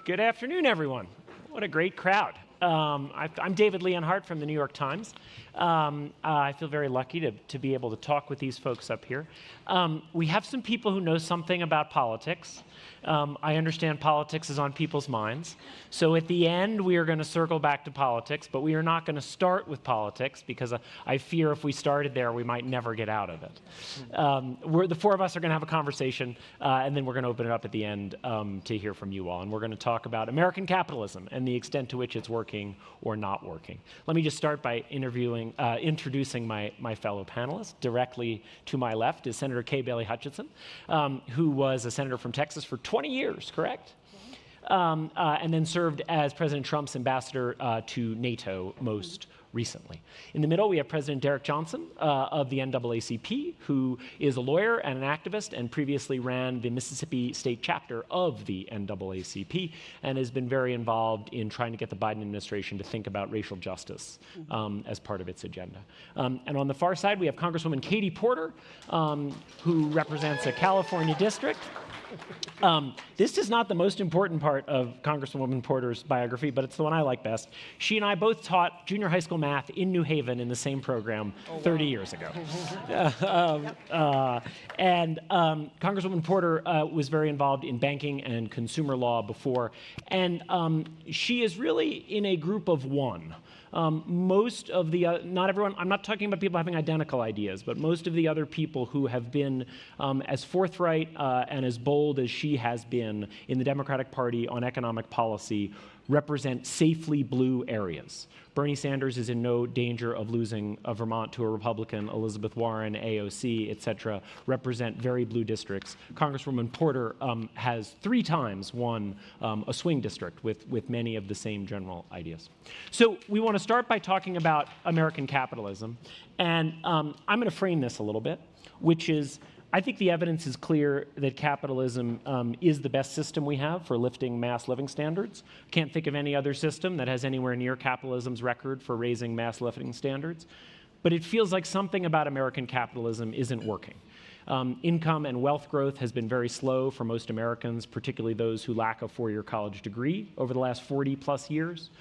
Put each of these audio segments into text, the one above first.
Good afternoon, everyone. What a great crowd. I'm David Leonhardt from the New York Times. I feel very lucky to be able to talk with these folks up here. We have some people who know something about politics. I understand politics is on people's minds. So at the end, we are going to circle back to politics, but we are not going to start with politics because I fear if we started there, we might never get out of it. The four of us are going to have a conversation, and then we're going to open it up at the end to hear from you all. And we're going to talk about American capitalism and the extent to which it's working or not working. Let me just start by introducing my fellow panelists. Directly to my left is Senator Kay Bailey Hutchinson, who was a senator from Texas for 20 years, correct? And then served as President Trump's ambassador to NATO most recently. In the middle, we have President Derek Johnson of the NAACP, who is a lawyer and an activist and previously ran the Mississippi state chapter of the NAACP and has been very involved in trying to get the Biden administration to think about racial justice as part of its agenda. And on the far side, we have Congresswoman Katie Porter, who represents a California district. This is not the most important part of Congresswoman Porter's biography, but it's the one I like best. She and I both taught junior high school math in New Haven in the same program 30 years ago. Congresswoman Porter was very involved in banking and consumer law before, and she is really in a group of one. Most of the, not everyone, I'm not talking about people having identical ideas, but most of the other people who have been as forthright and as bold as she has been in the Democratic Party on economic policy represent safely blue areas. Bernie Sanders is in no danger of losing Vermont to a Republican. Elizabeth Warren, AOC, et cetera, represent very blue districts. Congresswoman Porter has 3 times won a swing district with many of the same general ideas. So we want to start by talking about American capitalism. And I'm going to frame this a little bit, which is, I think the evidence is clear that capitalism is the best system we have for lifting mass living standards. Can't think of any other system that has anywhere near capitalism's record for raising mass living standards. But it feels like something about American capitalism isn't working. Income and wealth growth has been very slow for most Americans, particularly those who lack a 4-year college degree over the last 40+ years.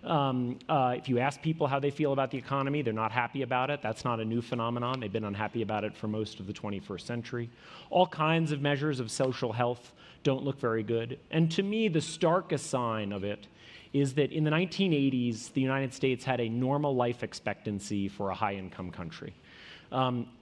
If you ask people how they feel about the economy, they're not happy about it. That's not a new phenomenon. They've been unhappy about it for most of the 21st century. All kinds of measures of social health don't look very good. And to me, the starkest sign of it is that in the 1980s, the United States had a normal life expectancy for a high-income country.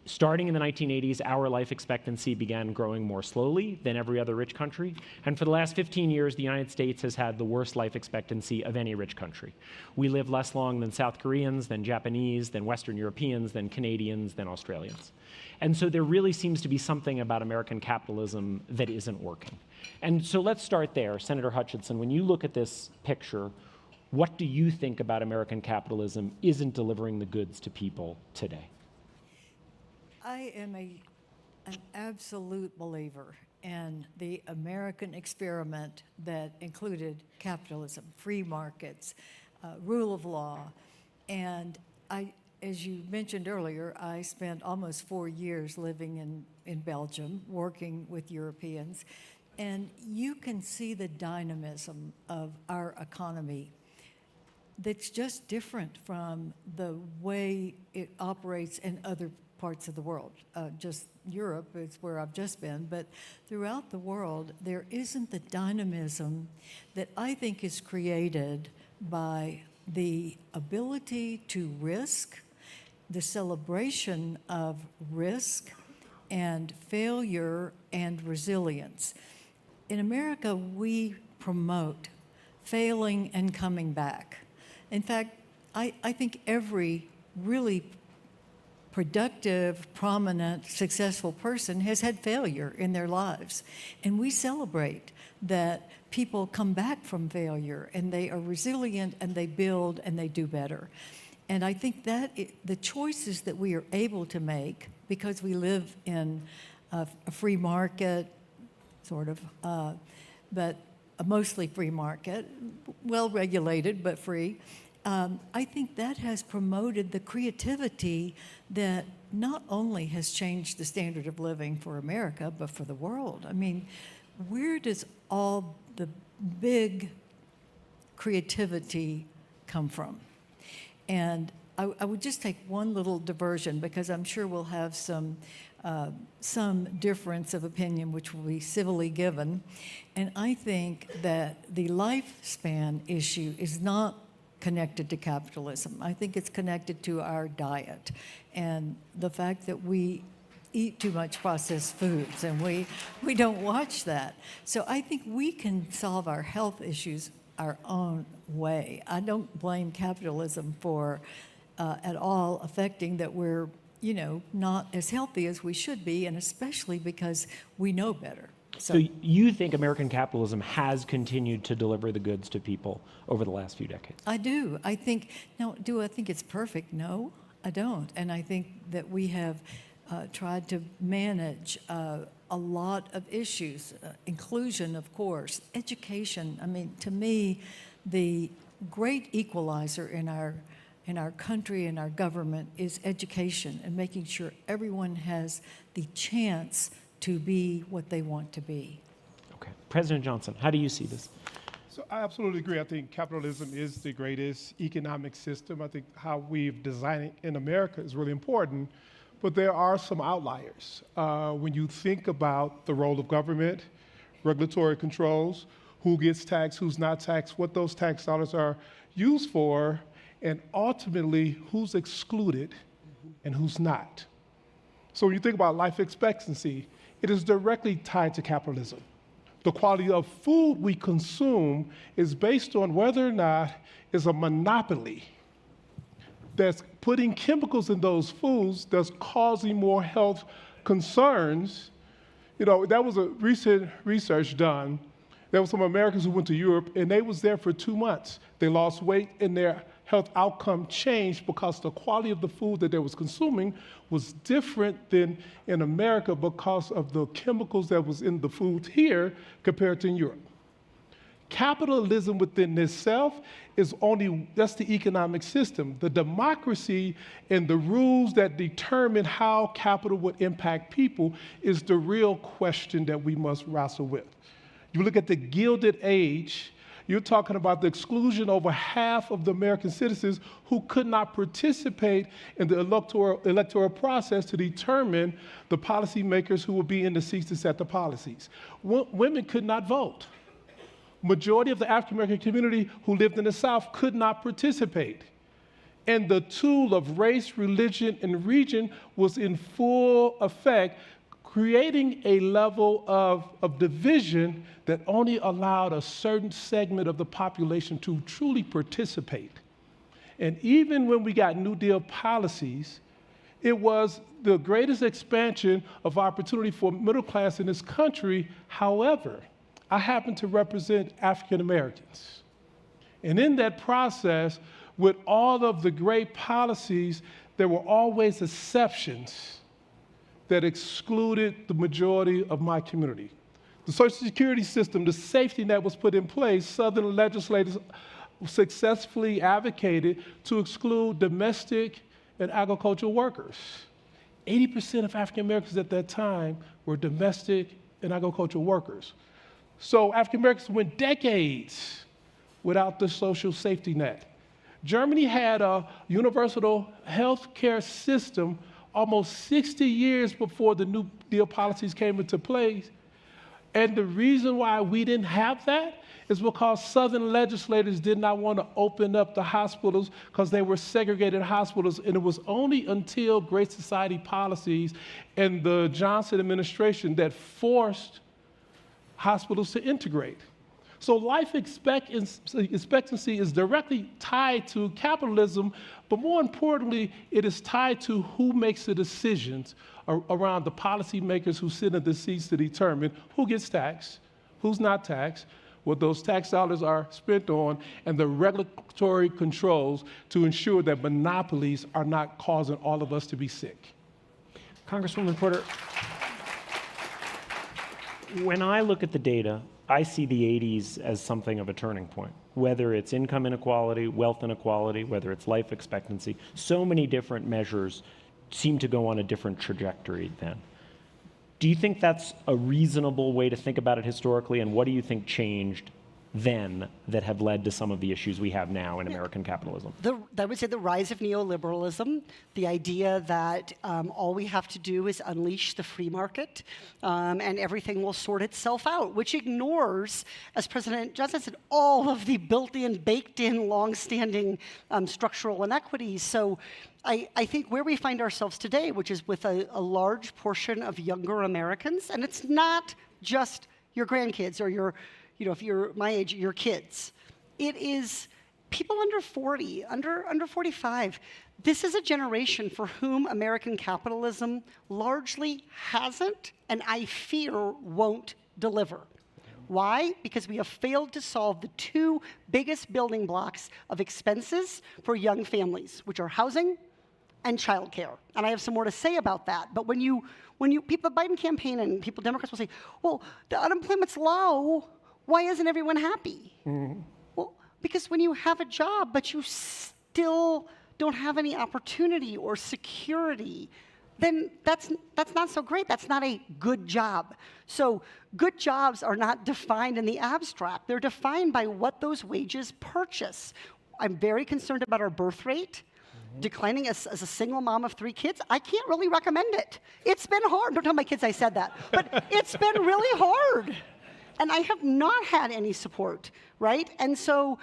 Starting in the 1980s, our life expectancy began growing more slowly than every other rich country. And for the last 15 years, the United States has had the worst life expectancy of any rich country. We live less long than South Koreans, than Japanese, than Western Europeans, than Canadians, than Australians. And so there really seems to be something about American capitalism that isn't working. And so let's start there. Senator Hutchinson, when you look at this picture, what do you think about American capitalism isn't delivering the goods to people today? I am an absolute believer in the American experiment that included capitalism, free markets, rule of law. And as you mentioned earlier, I spent almost 4 years living in Belgium, working with Europeans. And you can see the dynamism of our economy that's just different from the way it operates in other parts of the world. Just Europe is where I've just been, but throughout the world, there isn't the dynamism that I think is created by the ability to risk, the celebration of risk and failure and resilience. In America, we promote failing and coming back. In fact, I think every really productive, prominent, successful person has had failure in their lives. And we celebrate that people come back from failure and they are resilient and they build and they do better. And I think that the choices that we are able to make, because we live in a free market, sort of, but a mostly free market, well-regulated but free, I think that has promoted the creativity that not only has changed the standard of living for America, but for the world. I mean, where does all the big creativity come from? And I would just take one little diversion, because I'm sure we'll have some difference of opinion, which will be civilly given. And I think that the lifespan issue is not connected to capitalism. I think it's connected to our diet and the fact that we eat too much processed foods, and we don't watch that. So I think we can solve our health issues our own way. I don't blame capitalism for at all affecting that we're, not as healthy as we should be, and especially because we know better. So you think American capitalism has continued to deliver the goods to people over the last few decades? I do. I think, now, do I think it's perfect? No, I don't. And I think that we have tried to manage a lot of issues, inclusion, of course, education. I mean, to me, the great equalizer in our country and our government is education, and making sure everyone has the chance to be what they want to be. Okay. President Johnson, how do you see this? So I absolutely agree. I think capitalism is the greatest economic system. I think how we've designed it in America is really important, but there are some outliers. When you think about the role of government, regulatory controls, who gets taxed, who's not taxed, what those tax dollars are used for, and ultimately who's excluded and who's not. So when you think about life expectancy, it is directly tied to capitalism. The quality of food we consume is based on whether or not it's a monopoly that's putting chemicals in those foods that's causing more health concerns. That was a recent research done. There were some Americans who went to Europe, and they was there for 2 months. They lost weight, and their health outcome changed because the quality of the food that they was consuming was different than in America because of the chemicals that was in the foods here compared to in Europe. Capitalism within itself is that's the economic system. The democracy and the rules that determine how capital would impact people is the real question that we must wrestle with. You look at the Gilded Age, you're talking about the exclusion of over half of the American citizens who could not participate in the electoral process to determine the policymakers who would be in the seats to set the policies. Women could not vote. Majority of the African American community who lived in the South could not participate. And the tool of race, religion, and region was in full effect, creating a level of division that only allowed a certain segment of the population to truly participate. And even when we got New Deal policies, it was the greatest expansion of opportunity for middle class in this country. However, I happen to represent African Americans. And in that process, with all of the great policies, there were always exceptions that excluded the majority of my community. The Social Security system, the safety net was put in place. Southern legislators successfully advocated to exclude domestic and agricultural workers. 80% of African Americans at that time were domestic and agricultural workers. So African Americans went decades without the social safety net. Germany had a universal health care system almost 60 years before the New Deal policies came into place. And the reason why we didn't have that is because Southern legislators did not want to open up the hospitals because they were segregated hospitals. And it was only until Great Society policies and the Johnson administration that forced hospitals to integrate. So life expectancy is directly tied to capitalism, but more importantly, it is tied to who makes the decisions around the policymakers who sit in the seats to determine who gets taxed, who's not taxed, what those tax dollars are spent on, and the regulatory controls to ensure that monopolies are not causing all of us to be sick. Congresswoman Porter, when I look at the data, I see the 80s as something of a turning point, whether it's income inequality, wealth inequality, whether it's life expectancy. So many different measures seem to go on a different trajectory then. Do you think that's a reasonable way to think about it historically, and what do you think changed then that have led to some of the issues we have now in American capitalism? I would say the rise of neoliberalism, the idea that all we have to do is unleash the free market and everything will sort itself out, which ignores, as President Johnson said, all of the built-in, baked-in, long-standing structural inequities. So I think where we find ourselves today, which is with a large portion of younger Americans, and it's not just your grandkids or your, if you're my age, your kids. It is people under 40, under 45. This is a generation for whom American capitalism largely hasn't, and I fear won't deliver. Why? Because we have failed to solve the two biggest building blocks of expenses for young families, which are housing and childcare. And I have some more to say about that. But when you people, the Biden campaign and people, Democrats will say, well, the unemployment's low. Why isn't everyone happy? Well, because when you have a job, but you still don't have any opportunity or security, then that's not so great. That's not a good job. So good jobs are not defined in the abstract. They're defined by what those wages purchase. I'm very concerned about our birth rate. Declining as a single mom of 3 kids, I can't really recommend it. It's been hard. Don't tell my kids I said that. But it's been really hard. And I have not had any support, right? And so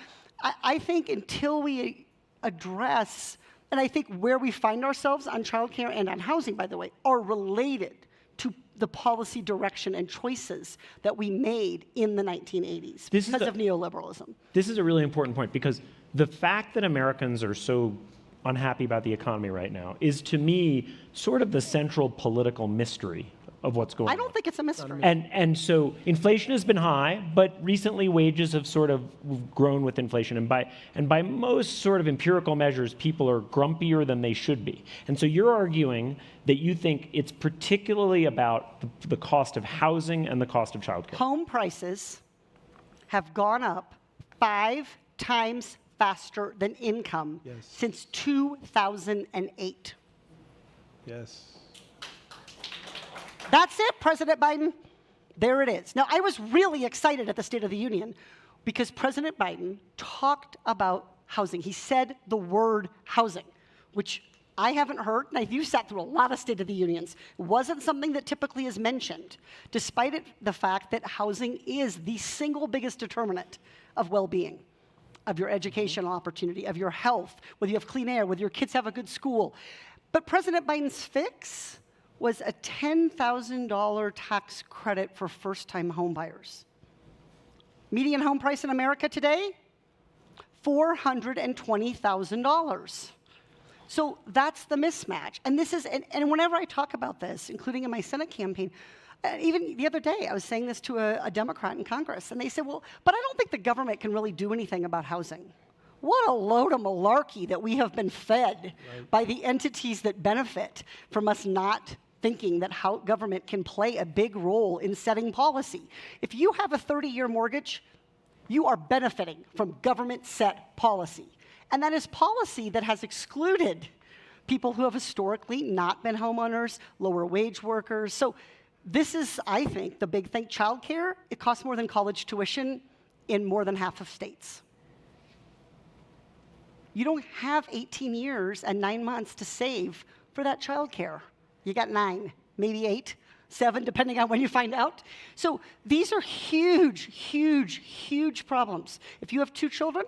I think until we address, and I think where we find ourselves on childcare and on housing, by the way, are related to the policy direction and choices that we made in the 1980s because of neoliberalism. This is a really important point, because the fact that Americans are so unhappy about the economy right now is, to me, sort of the central political mystery of what's going on. I don't think it's a mystery. And so inflation has been high, but recently wages have sort of grown with inflation. And by most sort of empirical measures, people are grumpier than they should be. And so you're arguing that you think it's particularly about the cost of housing and the cost of childcare. Home prices have gone up 5 times faster than income since 2008. Yes. That's it, President Biden. There it is. Now, I was really excited at the State of the Union because President Biden talked about housing. He said the word housing, which I haven't heard, and you've sat through a lot of State of the Unions. It wasn't something that typically is mentioned, despite the fact that housing is the single biggest determinant of well-being, of your educational opportunity, of your health, whether you have clean air, whether your kids have a good school. But President Biden's fix was a $10,000 tax credit for first-time homebuyers. Median home price in America today, $420,000. So that's the mismatch. And this is, and whenever I talk about this, including in my Senate campaign, even the other day, I was saying this to a Democrat in Congress, and they said, well, but I don't think the government can really do anything about housing. What a load of malarkey that we have been fed by the entities that benefit from us not thinking that how government can play a big role in setting policy. If you have a 30-year mortgage, you are benefiting from government-set policy. And that is policy that has excluded people who have historically not been homeowners, lower wage workers. So this is, I think, the big thing. Childcare, it costs more than college tuition in more than half of states. You don't have 18 years and 9 months to save for that childcare. You got 9, maybe 8, 7, depending on when you find out. So these are huge, huge, huge problems. If you have 2 children,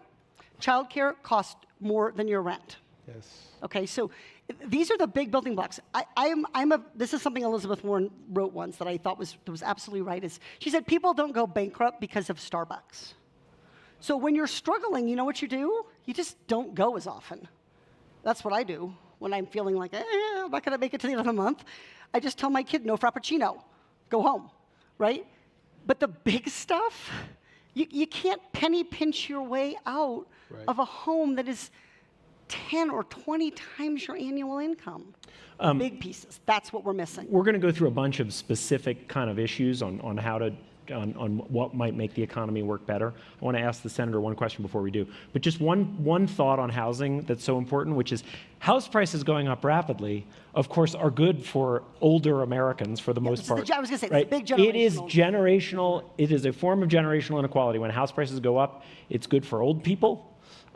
childcare costs more than your rent. Yes. Okay, so these are the big building blocks. This is something Elizabeth Warren wrote once that I thought was absolutely right. Is she said people don't go bankrupt because of Starbucks. So when you're struggling, you know what you do? You just don't go as often. That's what I do when I'm feeling like, I'm not going to make it to the end of the month. I just tell my kid, no frappuccino, go home, right? But the big stuff, you can't penny pinch your way out of a home that is 10 or 20 times your annual income. Big pieces. That's what we're missing. We're going to go through a bunch of specific kind of issues on how to on what might make the economy work better. I want to ask the senator one question before we do. But just one thought on housing that's so important, which is house prices going up rapidly, of course, are good for older Americans for the most part. I was going to say, right? it's a big generational. It is generational. It is a form of generational inequality. When house prices go up, it's good for old people.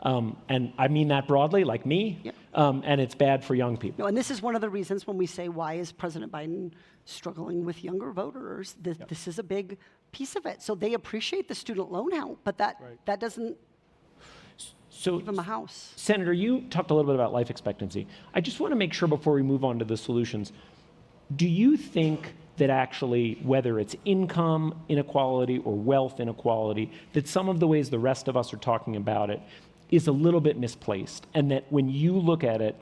And I mean that broadly, like me, and it's bad for young people. No, and this is one of the reasons when we say, why is President Biden struggling with younger voters? This is a big piece of it. So they appreciate the student loan help, but that doesn't give them a house. Senator, you talked a little bit about life expectancy. I just want to make sure before we move on to the solutions, do you think that actually, whether it's income inequality or wealth inequality, that some of the ways the rest of us are talking about it is a little bit misplaced, and that when you look at it,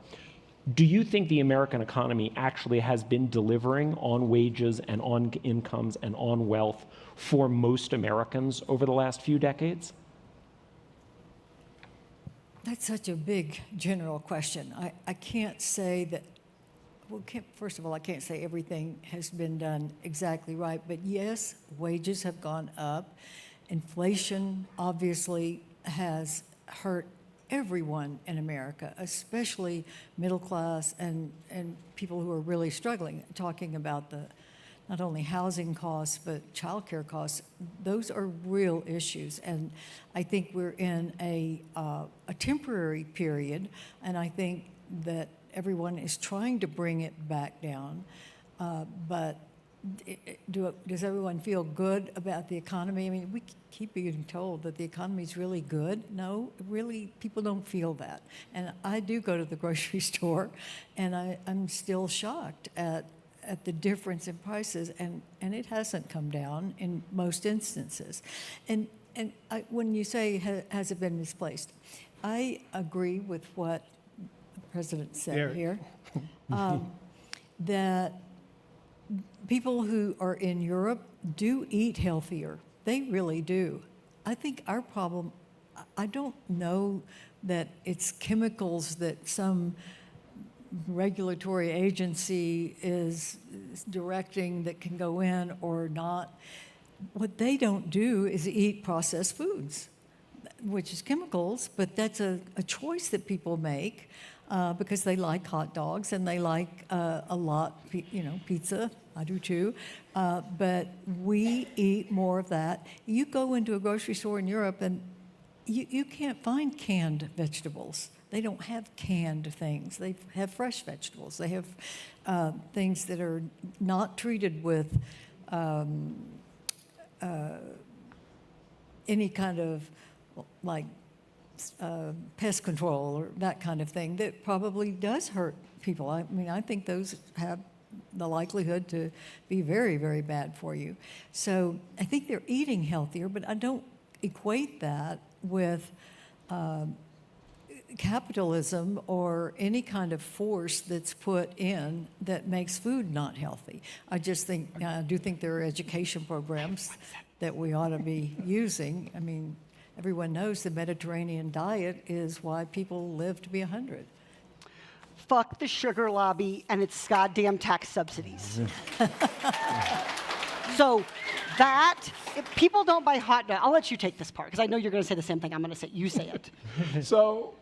do you think the American economy actually has been delivering on wages and on incomes and on wealth for most Americans over the last few decades? That's such a big general question. I can't say that, first of all, I can't say everything has been done exactly right, but yes, wages have gone up. Inflation obviously has hurt everyone in America, especially middle class and people who are really struggling, talking about the not only housing costs, but childcare costs. Those are real issues. And I think we're in a temporary period, and I think that everyone is trying to bring it back down. But does everyone feel good about the economy? I mean, we keep being told that the economy is really good. No, really, people don't feel that. And I do go to the grocery store, and I'm still shocked at the difference in prices, and it hasn't come down in most instances. And when you say, has it been misplaced? I agree with what the president said here, that people who are in Europe do eat healthier. They really do. I think our problem, I don't know that it's chemicals that some regulatory agency is directing that can go in or not. What they don't do is eat processed foods, which is chemicals, but that's a choice that people make because they like hot dogs and they like a lot, pizza. I do too. But we eat more of that. You go into a grocery store in Europe and you can't find canned vegetables. They don't have canned things. They have fresh vegetables. They have things that are not treated with any kind of pest control or that kind of thing that probably does hurt people. I mean, I think those have the likelihood to be very, very bad for you. So I think they're eating healthier, but I don't equate that with capitalism or any kind of force that's put in that makes food not healthy. I do think there are education programs that we ought to be using. I mean, everyone knows the Mediterranean diet is why people live to be 100. Fuck the sugar lobby and its goddamn tax subsidies. So if people don't buy hot dogs, I'll let you take this part, because I know you're going to say the same thing I'm going to say. You say it. So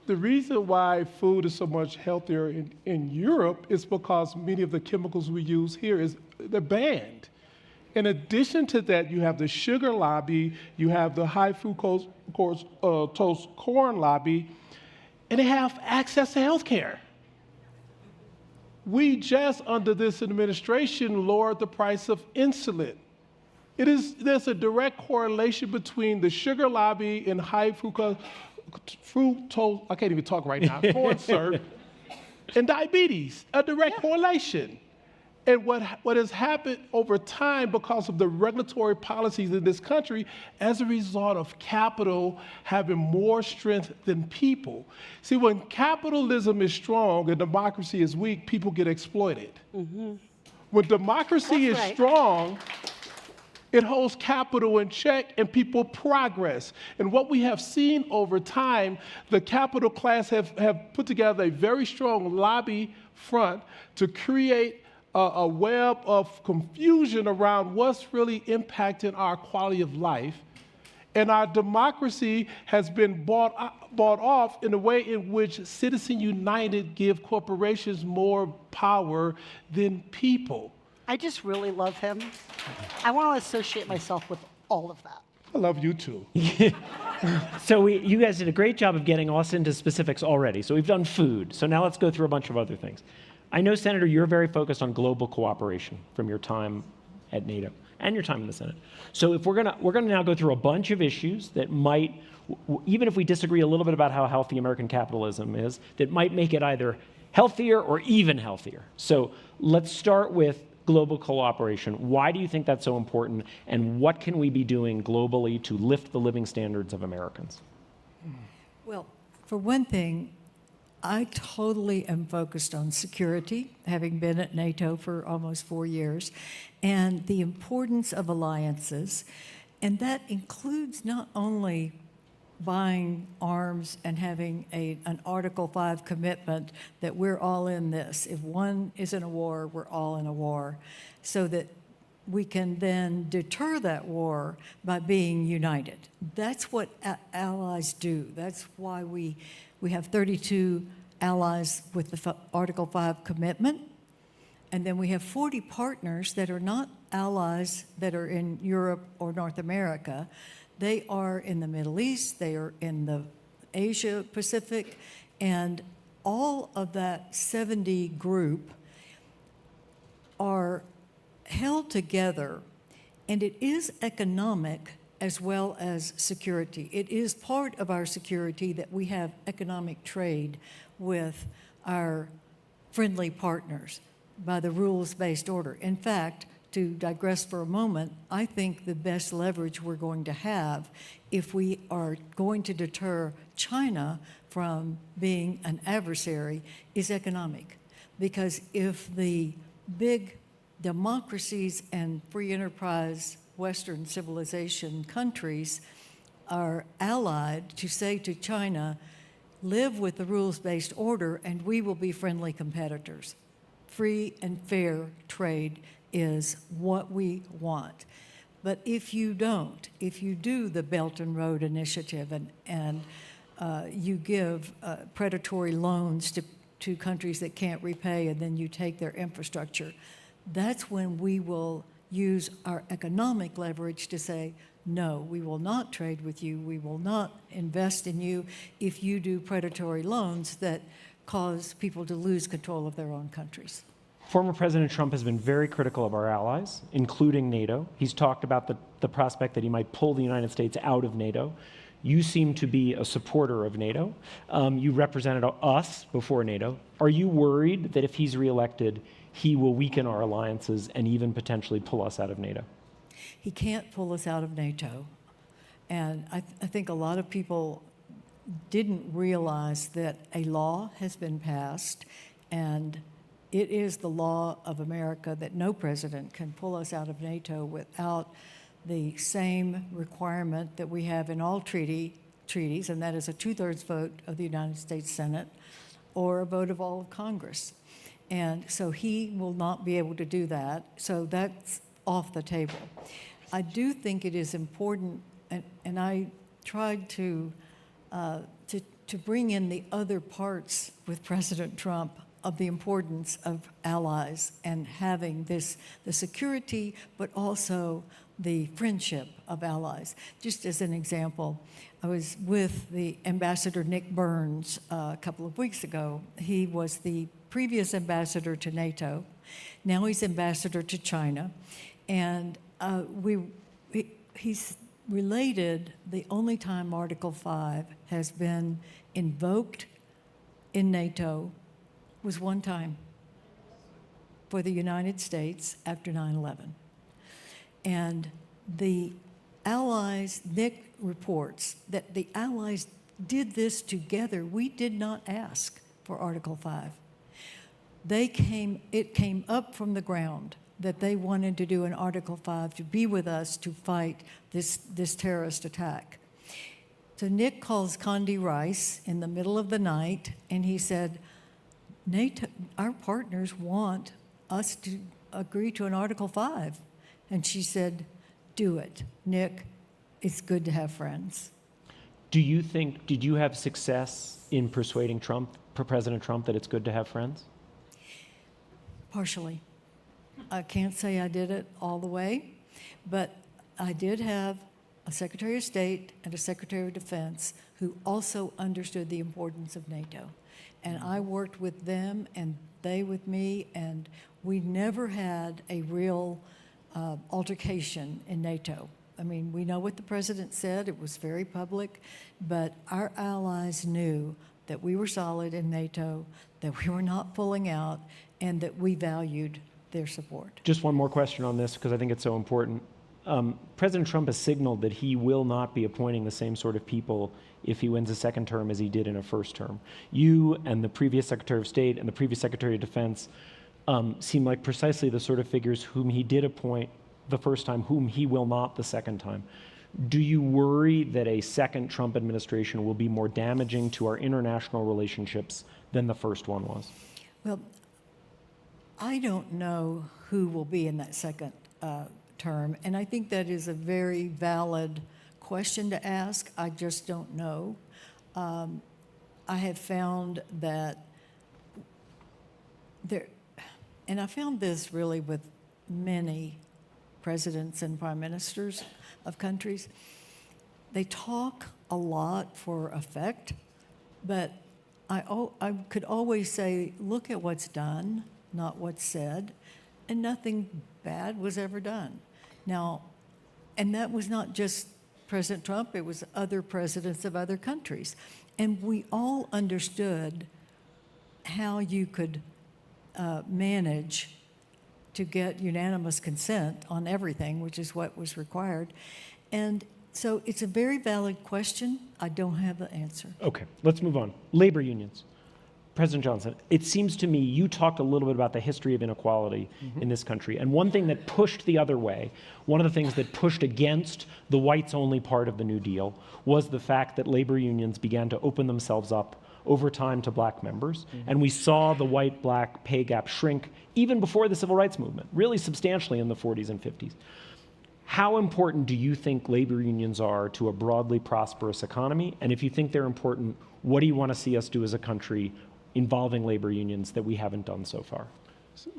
the reason why food is so much healthier in Europe is because many of the chemicals we use here they're banned. In addition to that, you have the sugar lobby, you have the high fructose corn lobby, and they have access to health care. We just, under this administration, lowered the price of insulin. There's a direct correlation between the sugar lobby and high fructose, I can't even talk right now, corn syrup, and diabetes, a direct correlation. And what has happened over time because of the regulatory policies in this country as a result of capital having more strength than people. See, when capitalism is strong and democracy is weak, people get exploited. Mm-hmm. When democracy is strong, it holds capital in check and people progress. And what we have seen over time, the capital class have put together a very strong lobby front to create a web of confusion around what's really impacting our quality of life. And our democracy has been bought off in a way in which Citizen United give corporations more power than people. I just really love him. I want to associate myself with all of that. I love you too. So you guys did a great job of getting us into specifics already. So we've done food. So now let's go through a bunch of other things. I know, Senator, you're very focused on global cooperation from your time at NATO and your time in the Senate. So if we're gonna now go through a bunch of issues that might, even if we disagree a little bit about how healthy American capitalism is, that might make it either healthier or even healthier. So let's start with global cooperation. Why do you think that's so important, and what can we be doing globally to lift the living standards of Americans? Well, for one thing, I totally am focused on security, having been at NATO for almost 4 years, and the importance of alliances. And that includes not only buying arms and having an Article 5 commitment that we're all in this. If one is in a war, we're all in a war, so that we can then deter that war by being united. That's what allies do. That's why we have 32 allies with the Article 5 commitment, and then we have 40 partners that are not allies that are in Europe or North America. They are in the Middle East, they are in the Asia Pacific, and all of that 70 group are held together, and it is economic as well as security. It is part of our security that we have economic trade with our friendly partners by the rules-based order. In fact, to digress for a moment, I think the best leverage we're going to have if we are going to deter China from being an adversary is economic. Because if the big democracies and free enterprise Western civilization countries are allied to say to China, live with the rules-based order and we will be friendly competitors. Free and fair trade is what we want. But if you don't, if you do the Belt and Road Initiative and you give predatory loans to countries that can't repay and then you take their infrastructure, that's when we will use our economic leverage to say, no, we will not trade with you, we will not invest in you if you do predatory loans that cause people to lose control of their own countries. Former President Trump has been very critical of our allies, including NATO. He's talked about the prospect that he might pull the United States out of NATO. You seem to be a supporter of NATO. You represented us before NATO. Are you worried that if he's reelected, he will weaken our alliances and even potentially pull us out of NATO? He can't pull us out of NATO. And I think a lot of people didn't realize that a law has been passed, and it is the law of America that no president can pull us out of NATO without the same requirement that we have in all treaties, and that is a 2/3 vote of the United States Senate or a vote of all of Congress. And so he will not be able to do that. So that's off the table. I do think it is important, and I tried to bring in the other parts with President Trump of the importance of allies and having the security, but also the friendship of allies. Just as an example, I was with the Ambassador Nick Burns a couple of weeks ago. He was the previous ambassador to NATO. Now he's ambassador to China. And he's related the only time Article 5 has been invoked in NATO was one time for the United States after 9/11. And the allies, Nick reports that the allies did this together. We did not ask for Article 5. It came up from the ground that they wanted to do an Article 5 to be with us to fight this terrorist attack. So Nick calls Condi Rice in the middle of the night, and he said, NATO, our partners want us to agree to an Article 5. And she said, do it, Nick. It's good to have friends. Do you think, did you have success in persuading President Trump, that it's good to have friends? Partially. I can't say I did it all the way, but I did have a Secretary of State and a Secretary of Defense who also understood the importance of NATO. And I worked with them and they with me, and we never had a real altercation in NATO. I mean, we know what the president said, it was very public, but our allies knew that we were solid in NATO, that we were not pulling out, and that we valued their support. Just one more question on this, because I think it's so important. President Trump has signaled that he will not be appointing the same sort of people if he wins a second term as he did in a first term. You and the previous Secretary of State and the previous Secretary of Defense seem like precisely the sort of figures whom he did appoint the first time, whom he will not the second time. Do you worry that a second Trump administration will be more damaging to our international relationships than the first one was? Well, I don't know who will be in that second term, and I think that is a very valid question to ask. I just don't know. I have found that there, and I found this really with many presidents and prime ministers of countries, they talk a lot for effect, but I could always say, look at what's done, not what's said, and nothing bad was ever done. Now, and that was not just President Trump, it was other presidents of other countries. And we all understood how you could manage to get unanimous consent on everything, which is what was required. And so it's a very valid question. I don't have the answer. Okay, let's move on. Labor unions. President Johnson, it seems to me you talked a little bit about the history of inequality in this country. And one thing that pushed the other way, one of the things that pushed against the whites-only part of the New Deal, was the fact that labor unions began to open themselves up over time to black members. And we saw the white-black pay gap shrink even before the civil rights movement, really substantially in the 40s and 50s. How important do you think labor unions are to a broadly prosperous economy? And if you think they're important, what do you want to see us do as a country involving labor unions that we haven't done so far?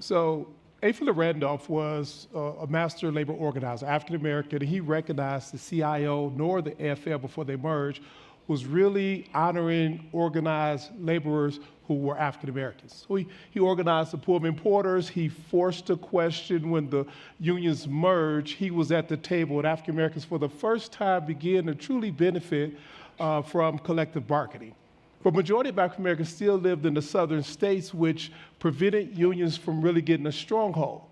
So A. Philip Randolph was a master labor organizer, African-American. He recognized the CIO nor the AFL before they merged was really honoring organized laborers who were African-Americans. So he organized the Pullman Porters. He forced a question when the unions merged. He was at the table, and African-Americans for the first time began to truly benefit from collective bargaining. But majority of African Americans still lived in the southern states, which prevented unions from really getting a stronghold.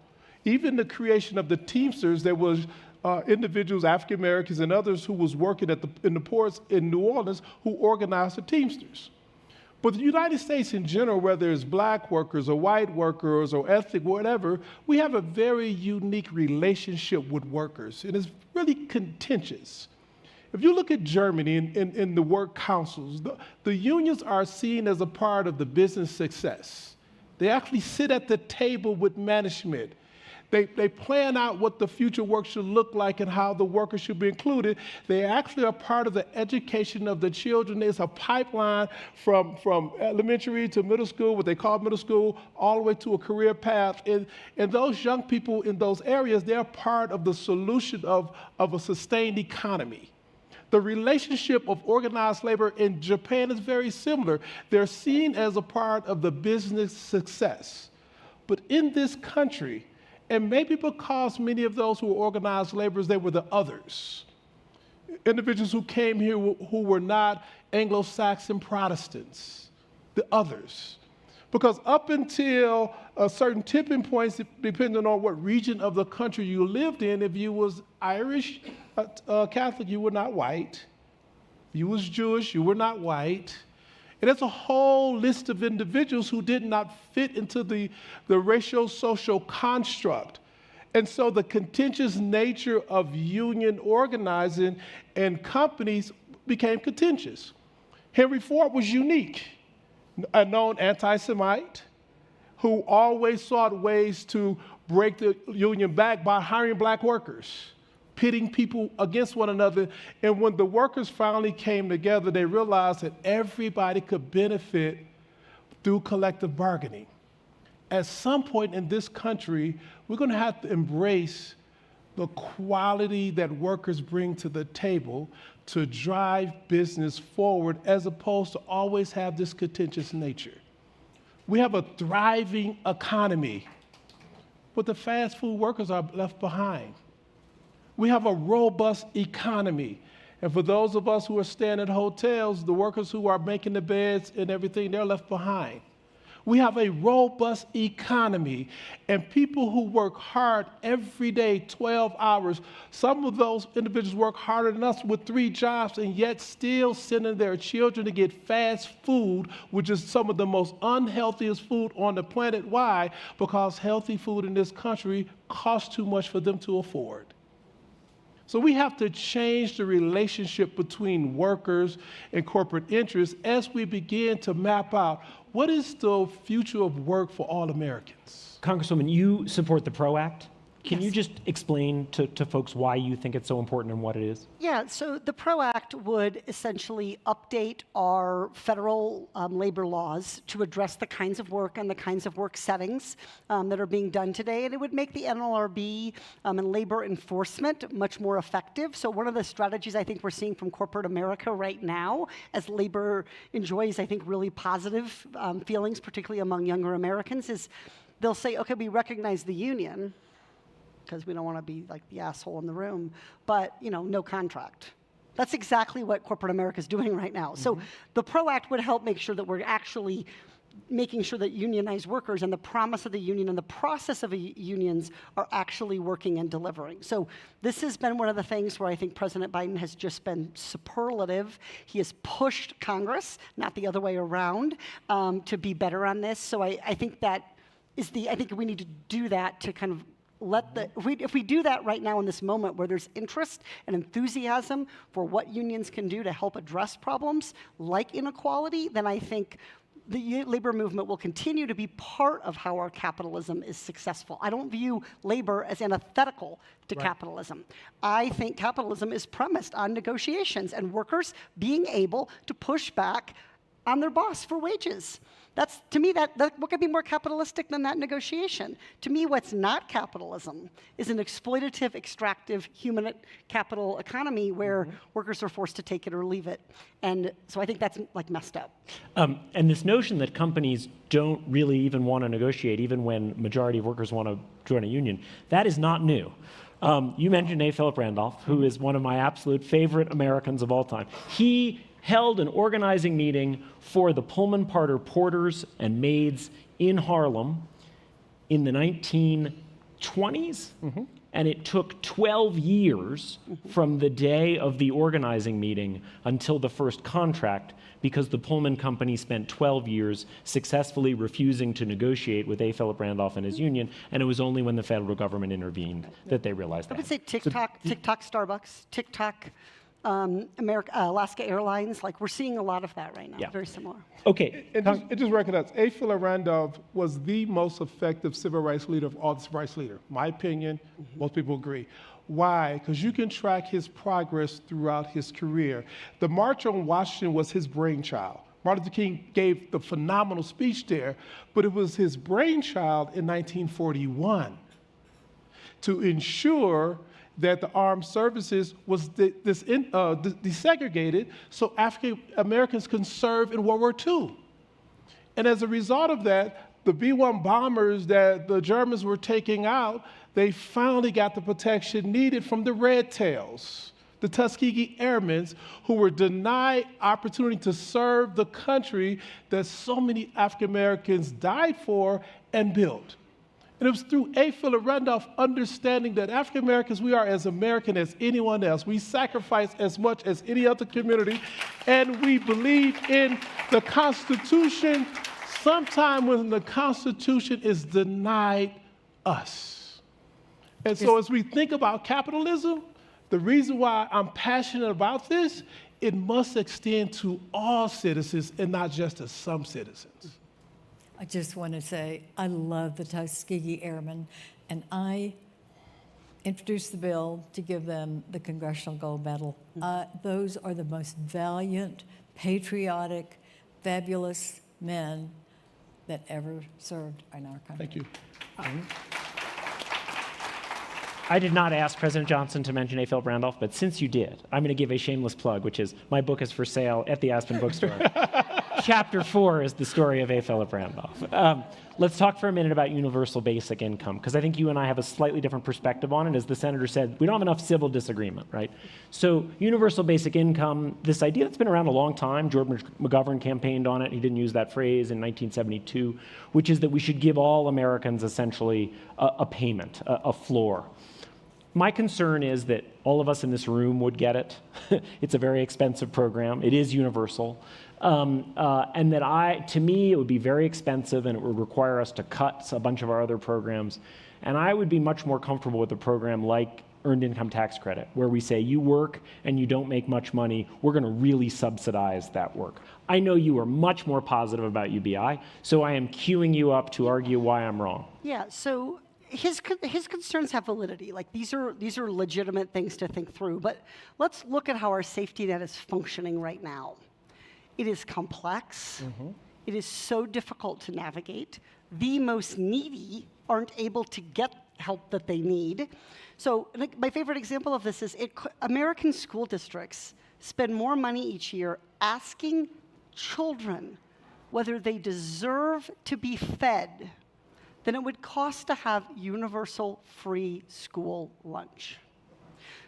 Even the creation of the Teamsters, there was individuals, African Americans and others, who was working in the ports in New Orleans who organized the Teamsters. But the United States in general, whether it's black workers or white workers or ethnic, whatever, we have a very unique relationship with workers, and it's really contentious. If you look at Germany in the work councils, the unions are seen as a part of the business success. They actually sit at the table with management. They plan out what the future work should look like and how the workers should be included. They actually are part of the education of the children. There's a pipeline from elementary to middle school, what they call middle school, all the way to a career path. And those young people in those areas, they're part of the solution of a sustained economy. The relationship of organized labor in Japan is very similar. They're seen as a part of the business success. But in this country, and maybe because many of those who were organized laborers, they were the others. Individuals who came here who were not Anglo-Saxon Protestants, the others. Because up until a certain tipping points, depending on what region of the country you lived in, if you was Irish Catholic, you were not white. If you was Jewish, you were not white. And there's a whole list of individuals who did not fit into the racial social construct. And so the contentious nature of union organizing and companies became contentious. Henry Ford was unique, a known anti-Semite, who always sought ways to break the union back by hiring black workers, pitting people against one another. And when the workers finally came together, they realized that everybody could benefit through collective bargaining. At some point in this country, we're going to have to embrace the quality that workers bring to the table to drive business forward, as opposed to always have this contentious nature. We have a thriving economy, but the fast food workers are left behind. We have a robust economy. And for those of us who are staying at hotels, the workers who are making the beds and everything, they're left behind. We have a robust economy, and people who work hard every day, 12 hours, some of those individuals work harder than us with 3 jobs and yet still sending their children to get fast food, which is some of the most unhealthiest food on the planet. Why? Because healthy food in this country costs too much for them to afford. So we have to change the relationship between workers and corporate interests as we begin to map out what is the future of work for all Americans. Congresswoman, you support the PRO Act. Can you Yes. just explain to folks why you think it's so important and what it is? Yeah, so the PRO Act would essentially update our federal labor laws to address the kinds of work and the kinds of work settings that are being done today, and it would make the NLRB and labor enforcement much more effective. So one of the strategies I think we're seeing from corporate America right now, as labor enjoys, I think, really positive feelings, particularly among younger Americans, is they'll say, okay, we recognize the union, because we don't want to be like the asshole in the room, but no contract. That's exactly what corporate America is doing right now. So the PRO Act would help make sure that we're actually making sure that unionized workers and the promise of the union and the process of unions are actually working and delivering. So this has been one of the things where I think President Biden has just been superlative. He has pushed Congress, not the other way around, to be better on this. So I think that is I think we need to do that to kind of if we do that right now in this moment where there's interest and enthusiasm for what unions can do to help address problems like inequality, then I think the labor movement will continue to be part of how our capitalism is successful. I don't view labor as antithetical to capitalism. I think capitalism is premised on negotiations and workers being able to push back on their boss for wages. That's, to me, what could be more capitalistic than that negotiation? To me, what's not capitalism is an exploitative, extractive, human capital economy where workers are forced to take it or leave it. And so I think that's messed up. And this notion that companies don't really even want to negotiate, even when majority of workers want to join a union, that is not new. You mentioned A. Philip Randolph, who is one of my absolute favorite Americans of all time. He held an organizing meeting for the Pullman porters and maids in Harlem in the 1920s, and it took 12 years from the day of the organizing meeting until the first contract, because the Pullman Company spent 12 years successfully refusing to negotiate with A. Philip Randolph and his union, and it was only when the federal government intervened that they realized that. I would say TikTok, Starbucks, TikTok, Alaska Airlines, we're seeing a lot of that right now. Yeah. Very similar. Okay. And just recognize, A. Philip Randolph was the most effective civil rights leader of all the civil rights leaders. My opinion, most people agree. Why? Because you can track his progress throughout his career. The March on Washington was his brainchild. Martin Luther King gave the phenomenal speech there, but it was his brainchild in 1941 to ensure that the armed services was desegregated so African Americans could serve in World War II. And as a result of that, the B-1 bombers that the Germans were taking out, they finally got the protection needed from the Red Tails, the Tuskegee Airmen, who were denied opportunity to serve the country that so many African Americans died for and built. And it was through A. Philip Randolph understanding that African Americans, we are as American as anyone else. We sacrifice as much as any other community, and we believe in the Constitution sometime when the Constitution is denied us. And so as we think about capitalism, the reason why I'm passionate about this, it must extend to all citizens and not just to some citizens. I just want to say I love the Tuskegee Airmen, and I introduced the bill to give them the Congressional Gold Medal. Those are the most valiant, patriotic, fabulous men that ever served in our country. Thank you. I did not ask President Johnson to mention A. Philip Randolph, but since you did, I'm going to give a shameless plug, which is my book is for sale at the Aspen bookstore. Chapter 4 is the story of A. Philip Randolph. Let's talk for a minute about universal basic income, because I think you and I have a slightly different perspective on it. As the senator said, we don't have enough civil disagreement, right? So universal basic income, this idea that's been around a long time, George McGovern campaigned on it. He didn't use that phrase in 1972, which is that we should give all Americans essentially a payment, a floor. My concern is that all of us in this room would get it. It's a very expensive program. It is universal. And that to me, it would be very expensive and it would require us to cut a bunch of our other programs. And I would be much more comfortable with a program like Earned Income Tax Credit, where we say you work and you don't make much money, we're going to really subsidize that work. I know you are much more positive about UBI, so I am queuing you up to argue why I'm wrong. Yeah, so his concerns have validity. Like these are legitimate things to think through. But let's look at how our safety net is functioning right now. It is complex. It is so difficult to navigate. The most needy aren't able to get help that they need. So my favorite example of this is American school districts spend more money each year asking children whether they deserve to be fed than it would cost to have universal free school lunch.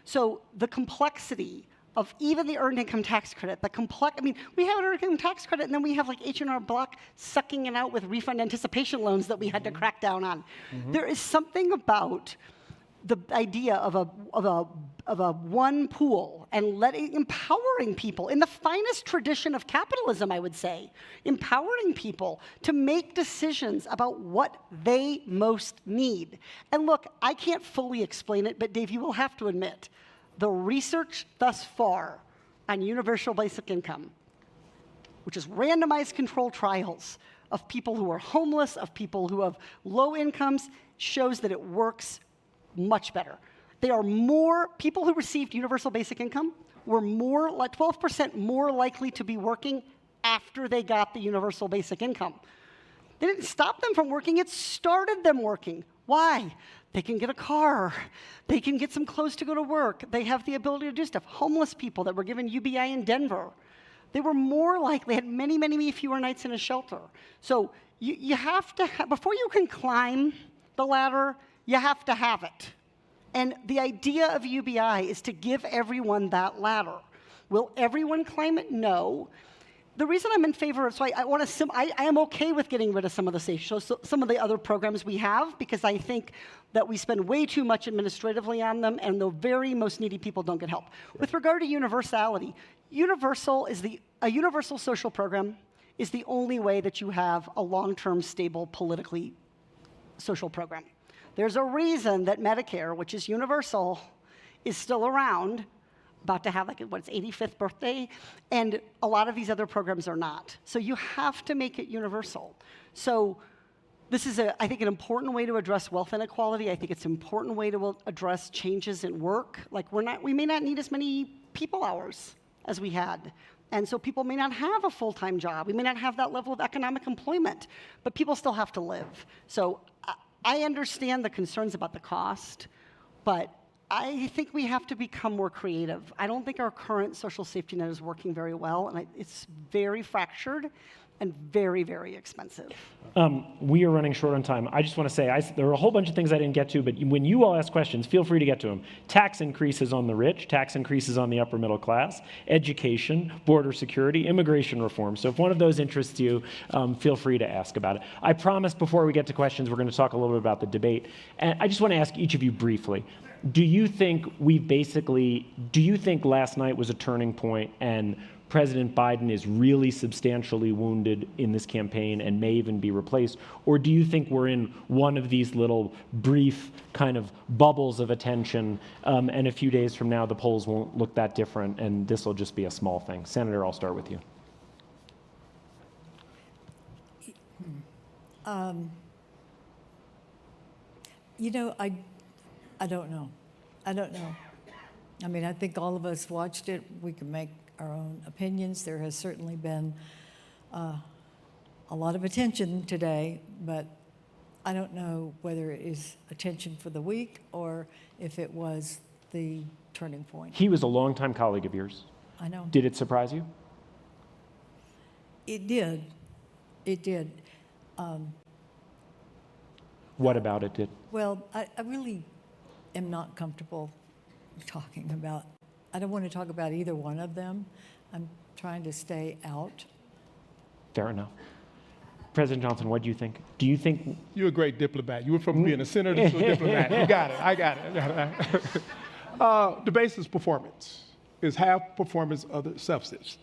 So the complexity of even the Earned Income Tax Credit, we have an Earned Income Tax Credit, and then we have like H&R Block sucking it out with refund anticipation loans that we had to crack down on. There is something about the idea of a one pool and empowering people in the finest tradition of capitalism, I would say, empowering people to make decisions about what they most need. And look, I can't fully explain it, but Dave, you will have to admit, the research thus far on universal basic income, which is randomized controlled trials of people who are homeless, of people who have low incomes, shows that it works much better. People who received universal basic income were 12% more likely to be working after they got the universal basic income. They didn't stop them from working, it started them working. Why? They can get a car. They can get some clothes to go to work. They have the ability to do stuff. Homeless people that were given UBI in Denver, they were more likely, had many, many fewer nights in a shelter. So you have to, before you can climb the ladder, you have to have it. And the idea of UBI is to give everyone that ladder. Will everyone climb it? No. The reason I'm in favor of, I am okay with getting rid of some of some of the other programs we have, because I think that we spend way too much administratively on them, and the very most needy people don't get help. With regard to universality, a universal social program is the only way that you have a long-term, stable, politically social program. There's a reason that Medicare, which is universal, is still around, about to have its 85th birthday, and a lot of these other programs are not. So you have to make it universal. So this is, I think, an important way to address wealth inequality. I think it's an important way to address changes in work. Like we may not need as many people hours as we had. And so people may not have a full-time job. We may not have that level of economic employment, but people still have to live. So I understand the concerns about the cost, but I think we have to become more creative. I don't think our current social safety net is working very well, and it's very fractured and very, very expensive. We are running short on time. I just want to say, there are a whole bunch of things I didn't get to, but when you all ask questions, feel free to get to them. Tax increases on the rich, tax increases on the upper middle class, education, border security, immigration reform. So if one of those interests you, feel free to ask about it. I promise before we get to questions, we're going to talk a little bit about the debate. And I just want to ask each of you briefly, do you think last night was a turning point and President Biden is really substantially wounded in this campaign and may even be replaced? Or do you think we're in one of these little brief kind of bubbles of attention, and a few days from now the polls won't look that different and this will just be a small thing? Senator, I'll start with you. You know, I don't know. I don't know. I mean, I think all of us watched it. We can make our own opinions. There has certainly been a lot of attention today, but I don't know whether it is attention for the week or if it was the turning point. He was a longtime colleague of yours. I know. Did it surprise you? It did. It did. What about it did? Well, I really am not comfortable talking about, I don't want to talk about either one of them. I'm trying to stay out. Fair enough. President Johnson, what do you think? Do you think... You're a great diplomat. You went from being a senator to a diplomat. You got it. I got it. The basis performance is half performance, other substance.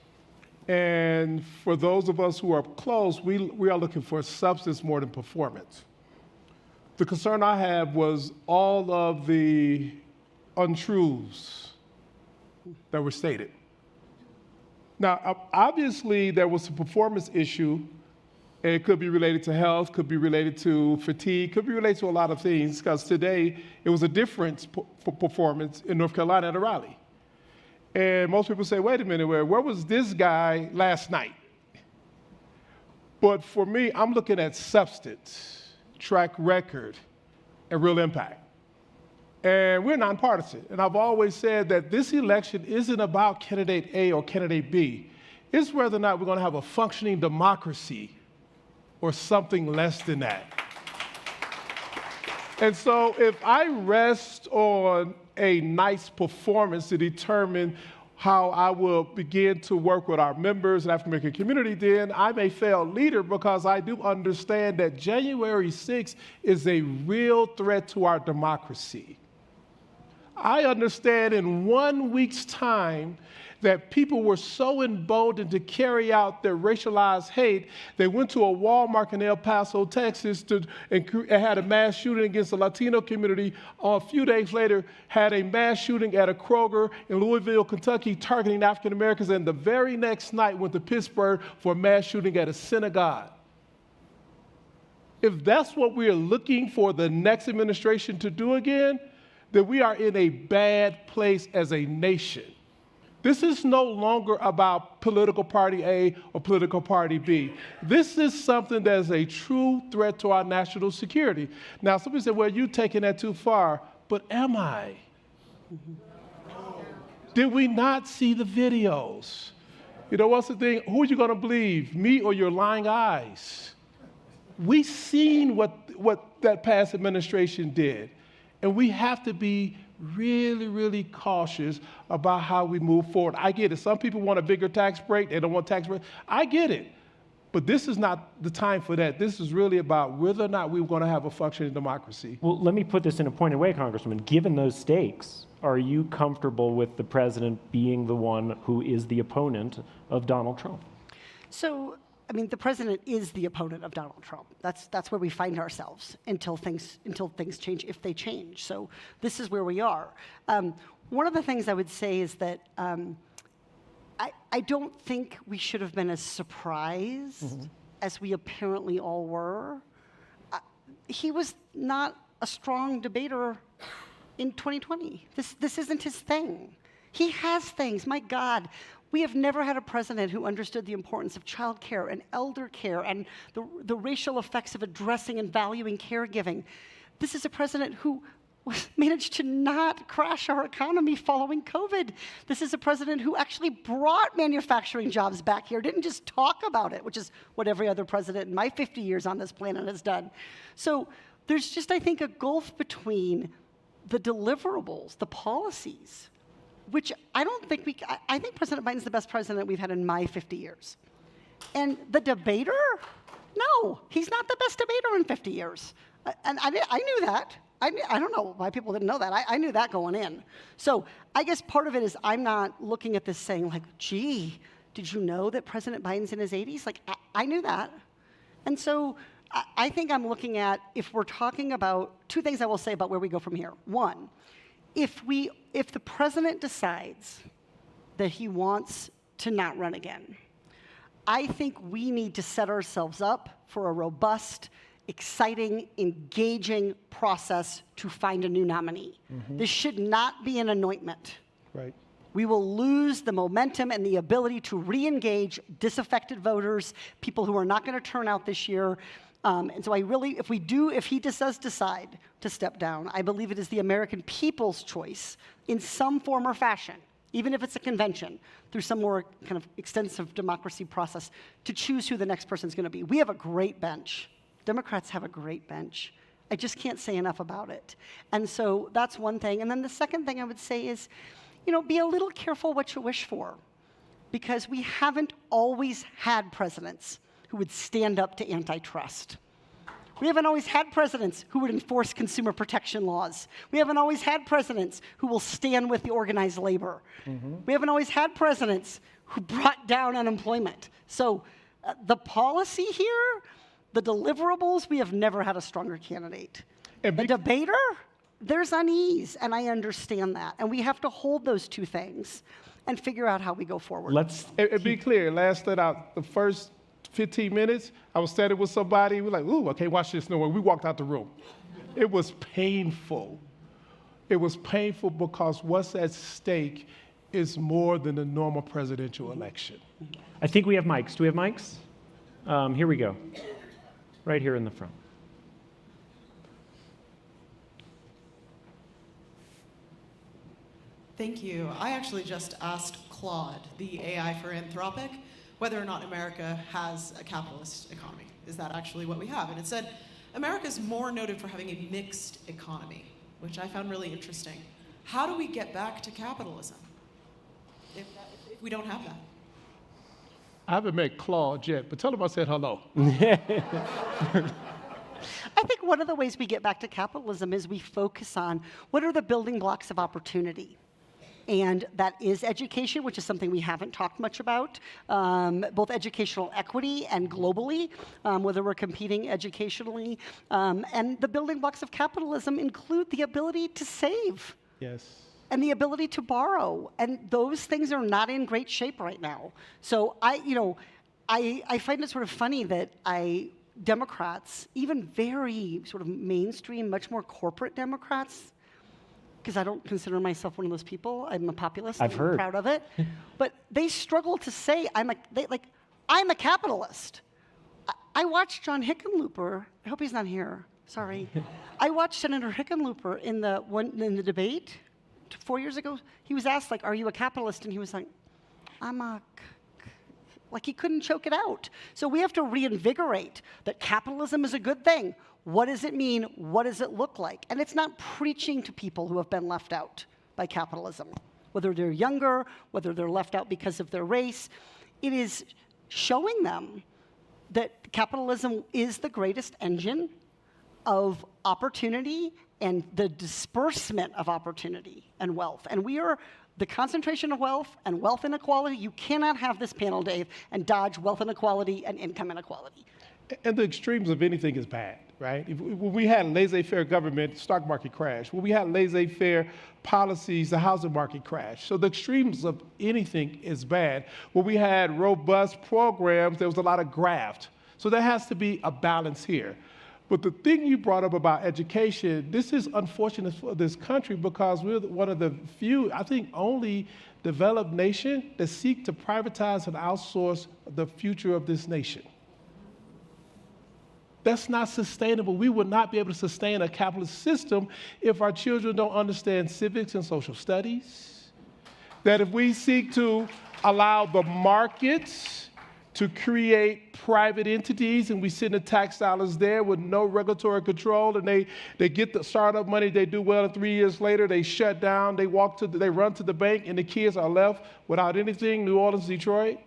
And for those of us who are close, we are looking for substance more than performance. The concern I have was all of the untruths that were stated. Now, obviously, there was a performance issue. And it could be related to health, could be related to fatigue, could be related to a lot of things, because today it was a difference for performance in North Carolina at a rally. And most people say, wait a minute, where was this guy last night? But for me, I'm looking at substance, track record, and real impact. And we're nonpartisan. And I've always said that this election isn't about candidate A or candidate B. It's whether or not we're going to have a functioning democracy or something less than that. And so if I rest on a nice performance to determine how I will begin to work with our members and African American community, then I may fail leader, because I do understand that January 6th is a real threat to our democracy. I understand in 1 week's time that people were so emboldened to carry out their racialized hate, they went to a Walmart in El Paso, Texas, and had a mass shooting against the Latino community. A few days later, had a mass shooting at a Kroger in Louisville, Kentucky, targeting African Americans, and the very next night went to Pittsburgh for a mass shooting at a synagogue. If that's what we are looking for the next administration to do again, then we are in a bad place as a nation. This is no longer about political party A or political party B. This is something that is a true threat to our national security. Now, somebody said, well, you're taking that too far, but am I? Did we not see the videos? You know, what's the thing? Who are you going to believe, me or your lying eyes? We seen what that past administration did, and we have to be really, really cautious about how we move forward. I get it. Some people want a bigger tax break. They don't want tax break. I get it. But this is not the time for that. This is really about whether or not we're going to have a functioning democracy. Well, let me put this in a pointed way, Congressman. Given those stakes, are you comfortable with the president being the one who is the opponent of Donald Trump? So, I mean, the president is the opponent of Donald Trump. That's where we find ourselves until things change, if they change. So this is where we are. One of the things I would say is that I don't think we should have been as surprised as we apparently all were. He was not a strong debater in 2020. This isn't his thing. He has things, my God. We have never had a president who understood the importance of child care and elder care and the racial effects of addressing and valuing caregiving. This is a president who managed to not crash our economy following COVID. This is a president who actually brought manufacturing jobs back here, didn't just talk about it, which is what every other president in my 50 years on this planet has done. So there's just, I think, a gulf between the deliverables, the policies, which I don't think I think President Biden's the best president we've had in my 50 years. And the debater? No, he's not the best debater in 50 years. And I knew that. I don't know why people didn't know that. I knew that going in. So I guess part of it is I'm not looking at this saying like, gee, did you know that President Biden's in his 80s? Like, I knew that. And so I think I'm looking at, if we're talking about, two things I will say about where we go from here. One, if the president decides that he wants to not run again, I think we need to set ourselves up for a robust exciting, engaging process to find a new nominee. This should not be an anointment. Right. We will lose the momentum and the ability to re-engage disaffected voters, people who are not going to turn out this year. And so I really, if he does decide to step down, I believe it is the American people's choice in some form or fashion, even if it's a convention, through some more kind of extensive democracy process, to choose who the next person is going to be. We have a great bench. Democrats have a great bench. I just can't say enough about it. And so that's one thing. And then the second thing I would say is, be a little careful what you wish for, because we haven't always had presidents who would stand up to antitrust. We haven't always had presidents who would enforce consumer protection laws. We haven't always had presidents who will stand with the organized labor. We haven't always had presidents who brought down unemployment. So the policy here, the deliverables, we have never had a stronger candidate. The debater, there's unease, and I understand that. And we have to hold those two things and figure out how we go forward. And be clear, last night out, the first 15 minutes, I was standing with somebody, we're like, ooh, I can't watch this no more. We walked out the room. It was painful. It was painful because what's at stake is more than the normal presidential election. I think we have mics. Do we have mics? Here we go. Right here in the front. Thank you. I actually just asked Claude, the AI for Anthropic, whether or not America has a capitalist economy. Is that actually what we have? And it said, America's more noted for having a mixed economy, which I found really interesting. How do we get back to capitalism if we don't have that? I haven't met Claude yet, but tell him I said hello. I think one of the ways we get back to capitalism is we focus on what are the building blocks of opportunity. And that is education, which is something we haven't talked much about, both educational equity and globally, whether we're competing educationally. And the building blocks of capitalism include the ability to save. Yes. And the ability to borrow. And those things are not in great shape right now. So I find it sort of funny that Democrats, even very sort of mainstream, much more corporate Democrats, because I don't consider myself one of those people. I'm a populist. I've heard. I'm proud of it. But they struggle to say, I'm a capitalist. I watched John Hickenlooper. I hope he's not here. Sorry. I watched Senator Hickenlooper in the debate 4 years ago. He was asked, are you a capitalist? And he was like, he couldn't choke it out. So we have to reinvigorate that capitalism is a good thing. What does it mean? What does it look like? And it's not preaching to people who have been left out by capitalism, whether they're younger, whether they're left out because of their race. It is showing them that capitalism is the greatest engine of opportunity and the disbursement of opportunity and wealth. And we are the concentration of wealth and wealth inequality. You cannot have this panel, Dave, and dodge wealth inequality and income inequality. And the extremes of anything is bad, right? When we had laissez-faire government, the stock market crashed. When we had laissez-faire policies, the housing market crashed. So the extremes of anything is bad. When we had robust programs, there was a lot of graft. So there has to be a balance here. But the thing you brought up about education, this is unfortunate for this country because we're one of the few, I think only developed nation that seek to privatize and outsource the future of this nation. That's not sustainable. We would not be able to sustain a capitalist system if our children don't understand civics and social studies. That if we seek to allow the markets to create private entities and we send the tax dollars there with no regulatory control and they get the startup money, they do well, and 3 years later they shut down, they run to the bank and the kids are left without anything, New Orleans, Detroit.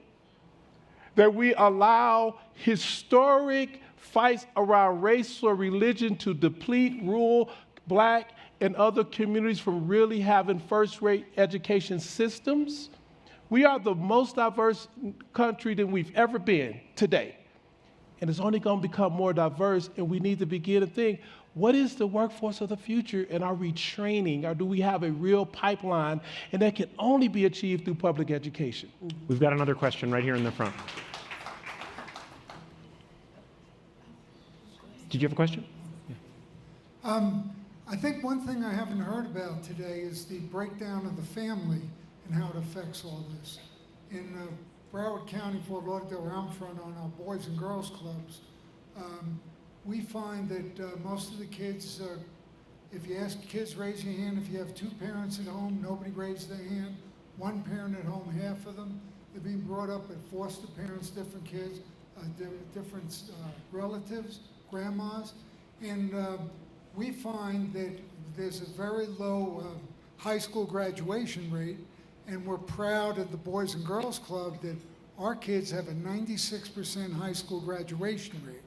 That we allow historic fights around race or religion to deplete rural, Black, and other communities from really having first-rate education systems. We are the most diverse country than we've ever been today. And it's only going to become more diverse, and we need to begin to think, what is the workforce of the future, and are we training, or do we have a real pipeline? And that can only be achieved through public education. We've got another question right here in the front. Did you have a question? I think one thing I haven't heard about today is the breakdown of the family and how it affects all this. In Broward County, Fort Lauderdale, where I'm from, on our Boys and Girls Clubs, we find that most of the kids, if you ask kids, raise your hand. If you have two parents at home, nobody raised their hand. One parent at home, half of them. They're being brought up with foster parents, different kids, different relatives, grandmas. And we find that there's a very low high school graduation rate, and we're proud at the Boys and Girls Club that our kids have a 96% high school graduation rate.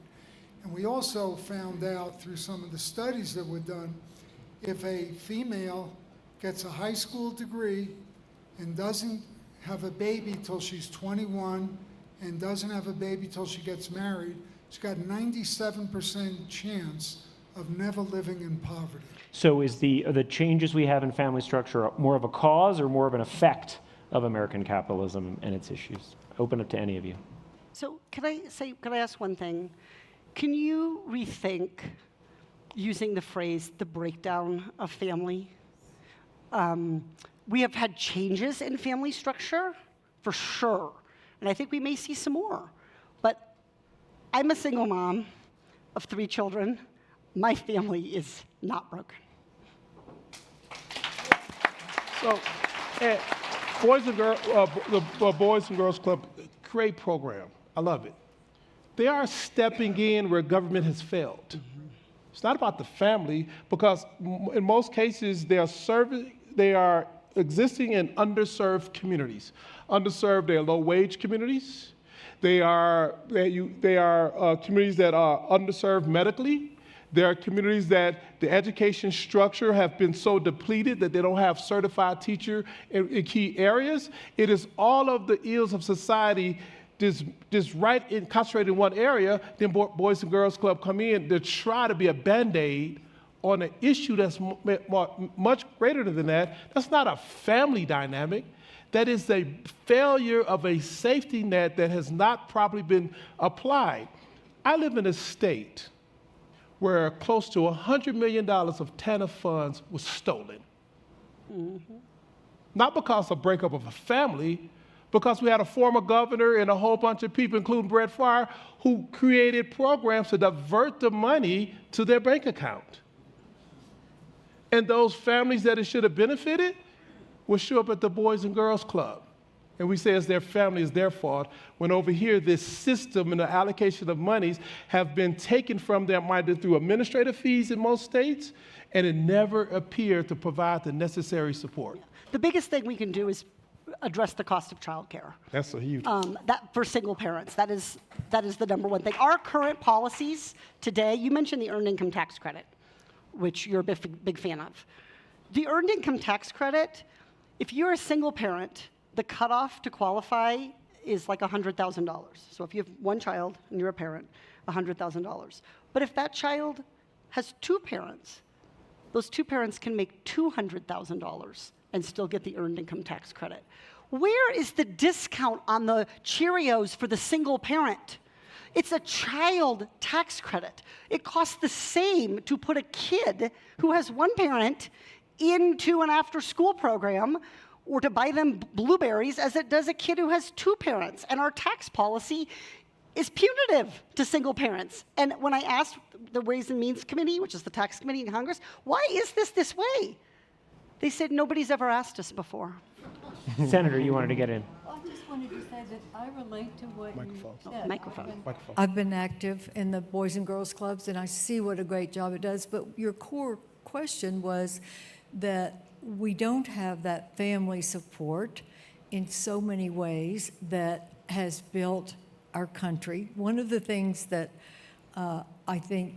And we also found out through some of the studies that were done, if a female gets a high school degree and doesn't have a baby till she's 21 and doesn't have a baby till she gets married, she's got a 97% chance of never living in poverty. So are the changes we have in family structure more of a cause or more of an effect of American capitalism and its issues? Open up to any of you. So can I ask one thing? Can you rethink using the phrase the breakdown of family? We have had changes in family structure, for sure, and I think we may see some more. But I'm a single mom of 3 children. My family is not broken. So, the Boys and Girls Club, great program. I love it. They are stepping in where government has failed. Mm-hmm. It's not about the family, because in most cases they are existing in underserved communities. Underserved, they are low-wage communities. They are communities that are underserved medically. There are communities that the education structure have been so depleted that they don't have certified teacher in key areas. It is all of the ills of society just concentrated in one area. Then Boys and Girls Club come in to try to be a Band-Aid on an issue that's much greater than that. That's not a family dynamic. That is a failure of a safety net that has not properly been applied. I live in a state where close to $100 million of TANF funds was stolen. Mm-hmm. Not because of breakup of a family, because we had a former governor and a whole bunch of people, including Brett Favre, who created programs to divert the money to their bank account. And those families that it should have benefited will show up at the Boys and Girls Club. And we say it's their family, it's their fault, when over here this system and the allocation of monies have been taken from them either through administrative fees in most states, and it never appeared to provide the necessary support. The biggest thing we can do is address the cost of childcare. That's a huge. That for single parents, that is the number one thing. Our current policies today, you mentioned the earned income tax credit, which you're a big fan of. The earned income tax credit, if you're a single parent, the cutoff to qualify is like $100,000. So if you have one child and you're a parent, $100,000. But if that child has 2 parents, those 2 parents can make $200,000 and still get the earned income tax credit. Where is the discount on the Cheerios for the single parent? It's a child tax credit. It costs the same to put a kid who has one parent into an after-school program or to buy them blueberries as it does a kid who has 2 parents. And our tax policy is punitive to single parents. And when I asked the Ways and Means Committee, which is the tax committee in Congress, why is this way? They said, nobody's ever asked us before. Senator, you wanted to get in. I just wanted to say that I relate to what you said. Microphone. I've been active in the Boys and Girls Clubs, and I see what a great job it does. But your core question was that we don't have that family support in so many ways that has built our country. One of the things that I think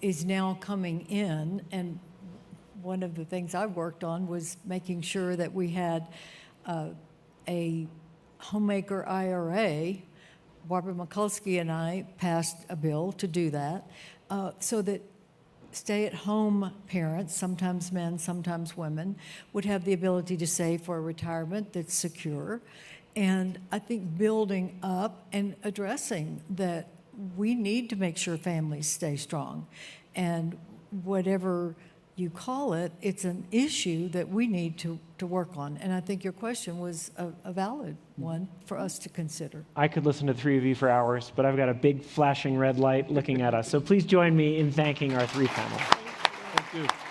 is now coming in, and one of the things I worked on was making sure that we had a homemaker IRA. Barbara Mikulski and I passed a bill to do that so that stay-at-home parents, sometimes men, sometimes women, would have the ability to save for a retirement that's secure. And I think building up and addressing that we need to make sure families stay strong. And whatever you call it, it's an issue that we need to work on. And I think your question was a valid one for us to consider. I could listen to three of you for hours, but I've got a big flashing red light looking at us. So please join me in thanking our three panelists. Thank you.